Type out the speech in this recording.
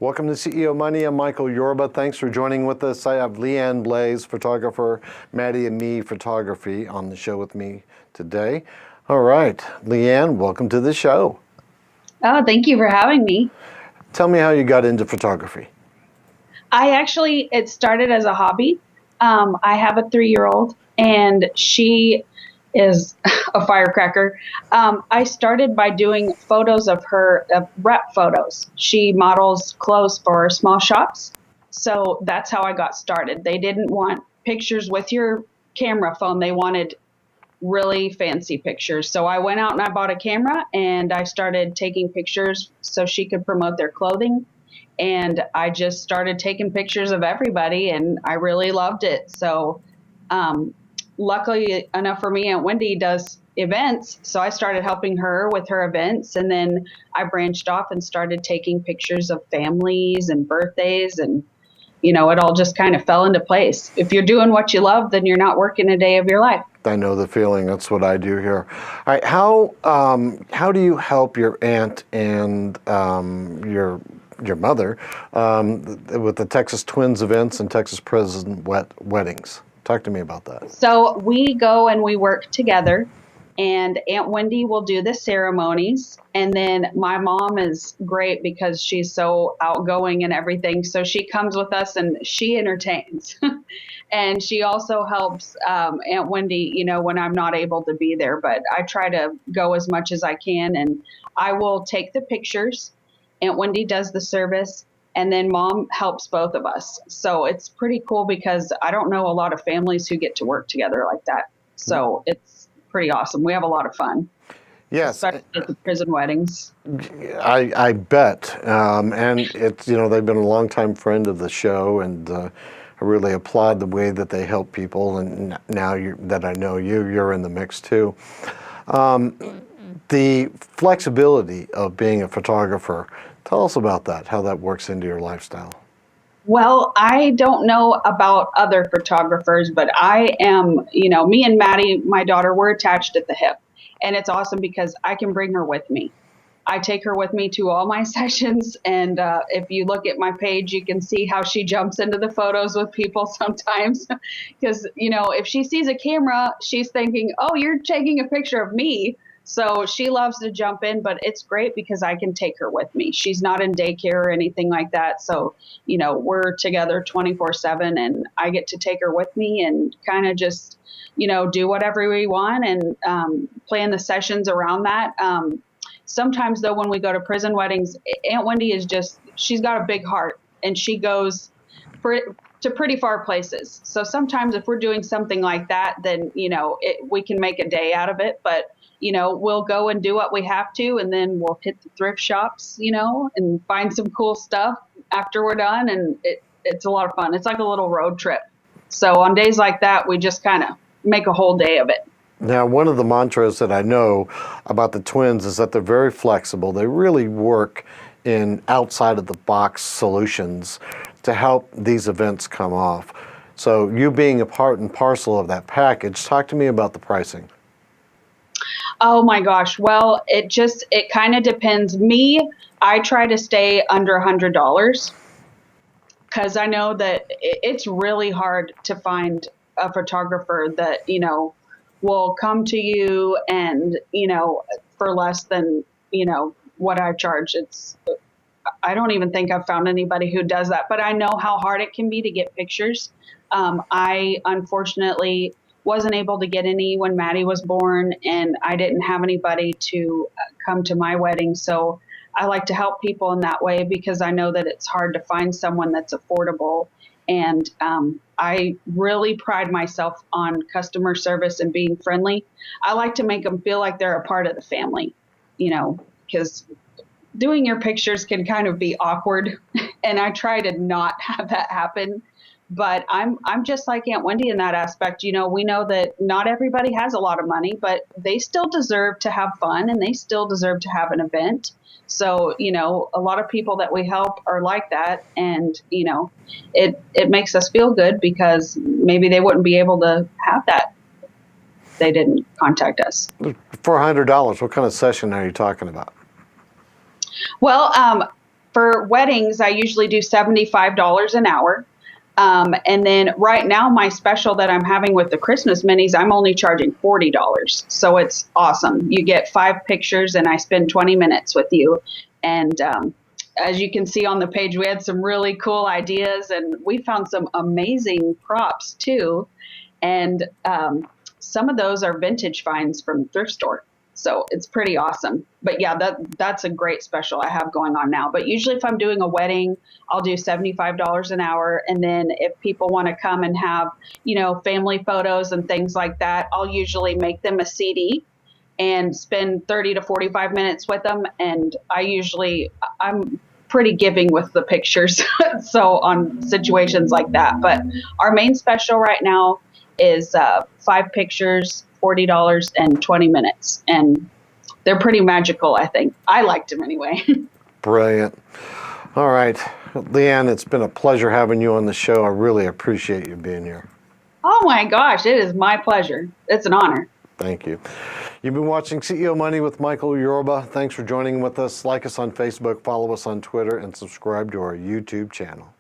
Welcome to CEO Money. I'm Michael Yorba. Thanks for joining with us. I have Leigh Ann Blais, photographer, Maddie Me Photography on the show with me today. All right, Leigh Ann, welcome to the show. Oh, thank you for having me. Tell me how you got into photography. It started as a hobby. I have a 3-year-old and she is a firecracker. I started by doing photos of her, rep photos. She models clothes for small shops. So that's how I got started. They didn't want pictures with your camera phone. They wanted really fancy pictures. So I went out and I bought a camera and I started taking pictures so she could promote their clothing. And I just started taking pictures of everybody and I really loved it. So, luckily enough for me, Aunt Wendy does events. So I started helping her with her events. And then I branched off and started taking pictures of families and birthdays. And, it all just kind of fell into place. If you're doing what you love, then you're not working a day of your life. I know the feeling. That's what I do here. All right, how do you help your aunt and your mother with the Texas Twins events and Texas President weddings? Talk to me about that. So we go and we work together, and Aunt Wendy will do the ceremonies. And then my mom is great because she's so outgoing and everything. So she comes with us and she entertains. And she also helps Aunt Wendy, when I'm not able to be there. But I try to go as much as I can. And I will take the pictures. Aunt Wendy does the service. And then Mom helps both of us. So it's pretty cool because I don't know a lot of families who get to work together like that. So it's pretty awesome. We have a lot of fun. Yes. Especially at the prison weddings. I bet. And it's, they've been a longtime friend of the show, and I really applaud the way that they help people. And now that I know you're in the mix too. The flexibility of being a photographer, tell us about that, how that works into your lifestyle. Well, I don't know about other photographers, but I am, me and Maddie, my daughter, we're attached at the hip. And it's awesome because I can bring her with me. I take her with me to all my sessions. And if you look at my page, you can see how she jumps into the photos with people sometimes. Because, if she sees a camera, she's thinking, oh, you're taking a picture of me. So she loves to jump in, but it's great because I can take her with me. She's not in daycare or anything like that. So, we're together 24/7 and I get to take her with me and kind of just, do whatever we want and plan the sessions around that. Sometimes though, when we go to prison weddings, Aunt Wendy she's got a big heart and she goes to pretty far places. So sometimes if we're doing something like that, then, we can make a day out of it. But we'll go and do what we have to, and then we'll hit the thrift shops, and find some cool stuff after we're done. And it's a lot of fun. It's like a little road trip. So on days like that, we just kind of make a whole day of it. Now, one of the mantras that I know about the twins is that they're very flexible. They really work in outside of the box solutions to help these events come off. So you being a part and parcel of that package, talk to me about the pricing. Oh my gosh. Well, it kind of depends. I try to stay under $100 because I know that it's really hard to find a photographer that, will come to you and, for less than, what I charge. I don't even think I've found anybody who does that, but I know how hard it can be to get pictures. I unfortunately wasn't able to get any when Maddie was born, and I didn't have anybody to come to my wedding. So I like to help people in that way because I know that it's hard to find someone that's affordable. And I really pride myself on customer service and being friendly. I like to make them feel like they're a part of the family, because doing your pictures can kind of be awkward. And I try to not have that happen. But I'm just like Aunt Wendy in that aspect. We know that not everybody has a lot of money, but they still deserve to have fun and they still deserve to have an event. So, a lot of people that we help are like that. And, it makes us feel good because maybe they wouldn't be able to have that if they didn't contact us. For $100, what kind of session are you talking about? Well, For weddings, I usually do $75 an hour. And then right now, my special that I'm having with the Christmas minis, I'm only charging $40. So it's awesome. You get 5 pictures and I spend 20 minutes with you. And as you can see on the page, we had some really cool ideas and we found some amazing props too. And some of those are vintage finds from the thrift store. So it's pretty awesome. But yeah, that's a great special I have going on now. But usually if I'm doing a wedding, I'll do $75 an hour. And then if people want to come and have, family photos and things like that, I'll usually make them a CD and spend 30 to 45 minutes with them. And I'm pretty giving with the pictures. So on situations like that. But our main special right now is 5 pictures, $40 and 20 minutes. And they're pretty magical, I think. I liked them anyway. Brilliant. All right. Leigh Ann, it's been a pleasure having you on the show. I really appreciate you being here. Oh my gosh, it is my pleasure. It's an honor. Thank you. You've been watching CEO Money with Michael Yorba. Thanks for joining with us. Like us on Facebook, follow us on Twitter, and subscribe to our YouTube channel.